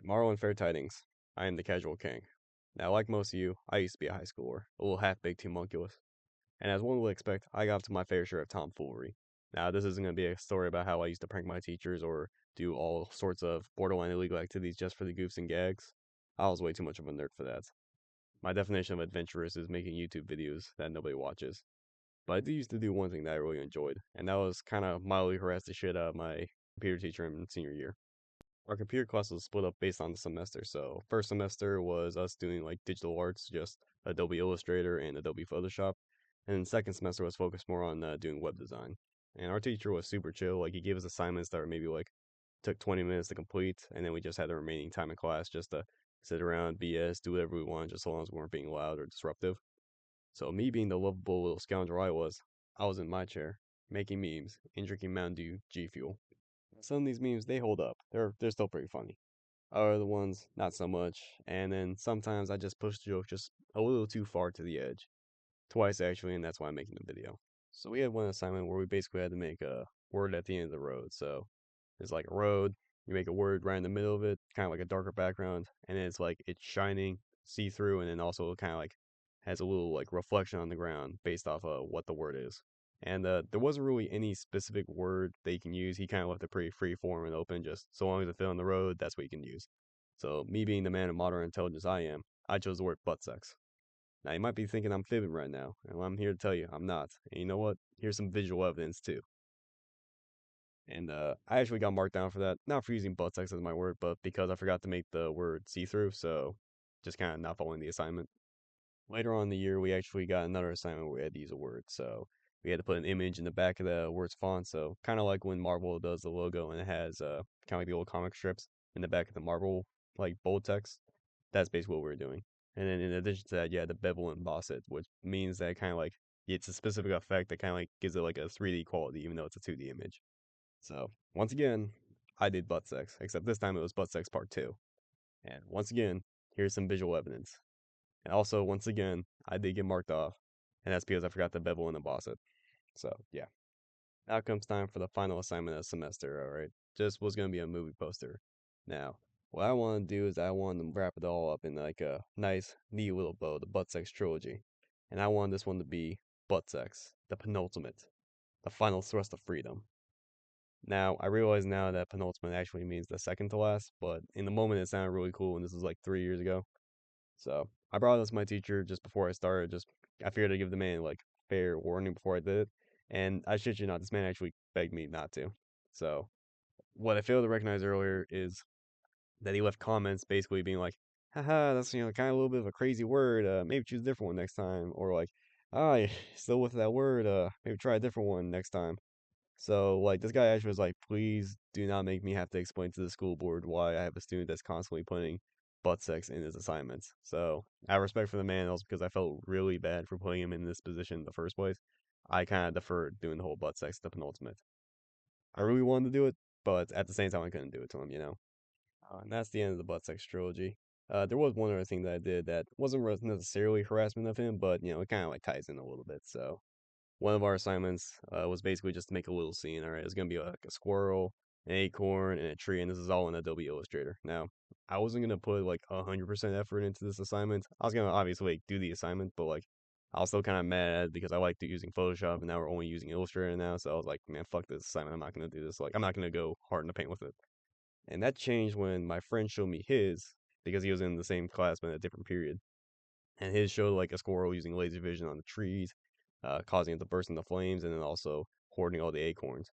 Tomorrow in Fair Tidings, I am the casual king. Now, like most of you, I used to be a high schooler, a little half-baked homunculus, and as one would expect, I got up to my fair share of tomfoolery. Now, this isn't going to be a story about how I used to prank my teachers or do all sorts of borderline illegal activities just for the goofs and gags. I was way too much of a nerd for that. My definition of adventurous is making YouTube videos that nobody watches. But I did used to do one thing that I really enjoyed, and that was kind of mildly harass the shit out of my computer teacher in senior year. Our computer class was split up based on the semester. So first semester was us doing like digital arts, just Adobe Illustrator and Adobe Photoshop, and then second semester was focused more on doing web design. And our teacher was super chill. Like he gave us assignments that were maybe like took 20 minutes to complete, and then we just had the remaining time in class just to sit around, BS, do whatever we wanted, just so long as we weren't being loud or disruptive. So me being the lovable little scoundrel I was in my chair making memes and drinking Mountain Dew G Fuel. Some of these memes they hold up. They're still pretty funny. Other ones not so much. And then sometimes I just push the joke just a little too far to the edge. Twice actually, and that's why I'm making the video. So we had one assignment where we basically had to make a word at the end of the road. So there's like a road, you make a word right in the middle of it, kind of like a darker background, and then it's like it's shining, see through, and then also kind of like has a little like reflection on the ground based off of what the word is. And there wasn't really any specific word that you can use. He kind of left it pretty free form and open, just so long as it fit on the road, that's what you can use. So me being the man of modern intelligence I am, I chose the word butt sex. Now you might be thinking I'm fibbing right now, and I'm here to tell you I'm not. And you know what? Here's some visual evidence too. And I actually got marked down for that, not for using butt sex as my word, but because I forgot to make the word see through, so just kind of not following the assignment. Later on in the year, we actually got another assignment where we had to use a word. So we had to put an image in the back of the word's font. So kind of like when Marvel does the logo and it has kind of like the old comic strips in the back of the Marvel like bold text. That's basically what we were doing. And then in addition to that, you had to bevel and emboss it, which means that kind of like it's a specific effect that kind of like gives it like a 3D quality, even though it's a 2D image. So once again, I did butt sex, except this time it was butt sex part two. And once again, here's some visual evidence. And also, once again, I did get marked off, and that's because I forgot to bevel and emboss it. So, yeah. Now comes time for the final assignment of the semester, alright? Just was going to be a movie poster. Now, what I want to do is I want to wrap it all up in like a nice, neat little bow, the Butt Sex trilogy. And I want this one to be Butt Sex, the penultimate, the final thrust of freedom. Now, I realize now that penultimate actually means the second to last, but in the moment it sounded really cool, and this was like 3 years ago. So I brought this to my teacher just before I started. Just I figured I'd give the man like fair warning before I did it. And I shit you not, this man actually begged me not to. So what I failed to recognize earlier is that he left comments basically being like, haha, that's kind of a little bit of a crazy word. Maybe choose a different one next time. Or like, ah, you're still with that word, maybe try a different one next time. So like this guy actually was like, please do not make me have to explain to the school board why I have a student that's constantly putting butt sex in his assignments. So I have respect for the man, also because I felt really bad for putting him in this position in the first place. I kind of deferred doing the whole butt sex to penultimate. I really wanted to do it, but at the same time I couldn't do it to him, you know. And that's the end of the butt sex trilogy. There was one other thing that I did that wasn't necessarily harassment of him, but it kind of like ties in a little bit. So one of our assignments was basically just to make a little scene. All right, it was gonna be like a squirrel, an acorn, and a tree, and this is all in Adobe Illustrator. Now, I wasn't gonna put like 100% effort into this assignment. I was gonna obviously like, do the assignment, but like I was still kind of mad because I liked using Photoshop, and now we're only using Illustrator now. So I was like, man, fuck this assignment. I'm not gonna do this. Like, I'm not gonna go hard in the paint with it. And that changed when my friend showed me his because he was in the same class but in a different period and his showed like a squirrel using laser vision on the trees, causing it to burst into flames, and then also hoarding all the acorns.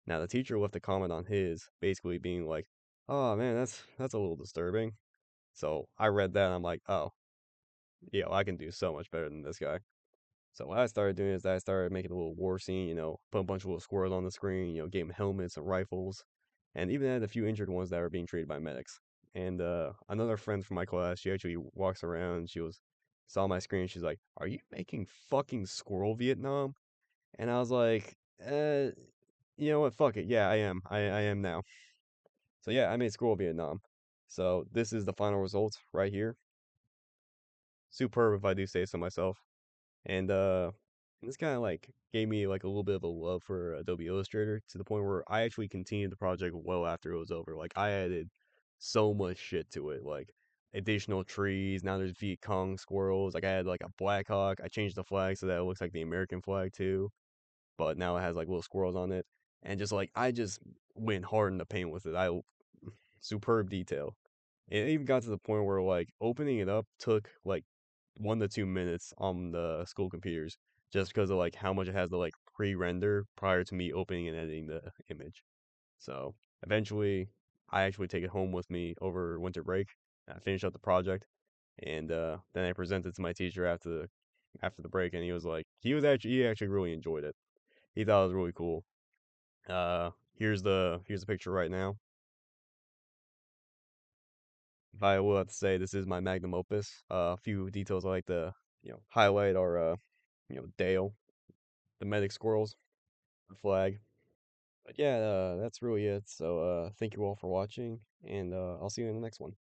Now the teacher left a comment on his, basically being like, "Oh man, that's a little disturbing." So I read that and I'm like, "Oh, yeah, I can do so much better than this guy." So what I started doing is I started making a little war scene, put a bunch of little squirrels on the screen, gave them helmets and rifles, and even had a few injured ones that were being treated by medics. And another friend from my class, she actually walks around, saw my screen, she's like, "Are you making fucking Squirrel Vietnam?" And I was like, you know what, fuck it, yeah, I am. I am now. So yeah, I made Squirrel Vietnam. So this is the final result right here. Superb if I do say so myself. And this kind of like gave me like a little bit of a love for Adobe Illustrator to the point where I actually continued the project well after it was over. Like I added so much shit to it, like additional trees. Now there's Viet Cong squirrels. Like I had like a Black Hawk. I changed the flag so that it looks like the American flag too, but now it has like little squirrels on it. And just like I just went hard in the paint with it. I superb detail. It even got to the point where like opening it up took like 1 to 2 minutes on the school computers just because of like how much it has to like pre-render prior to me opening and editing the image. So eventually, I actually take it home with me over winter break. I finish up the project, and then I presented it to my teacher after the break, and he actually really enjoyed it. He thought it was really cool. Here's the picture right now. If I will have to say, this is my magnum opus. A few details I like to highlight are Dale, the medic squirrels, the flag. But yeah, that's really it. So thank you all for watching, and I'll see you in the next one.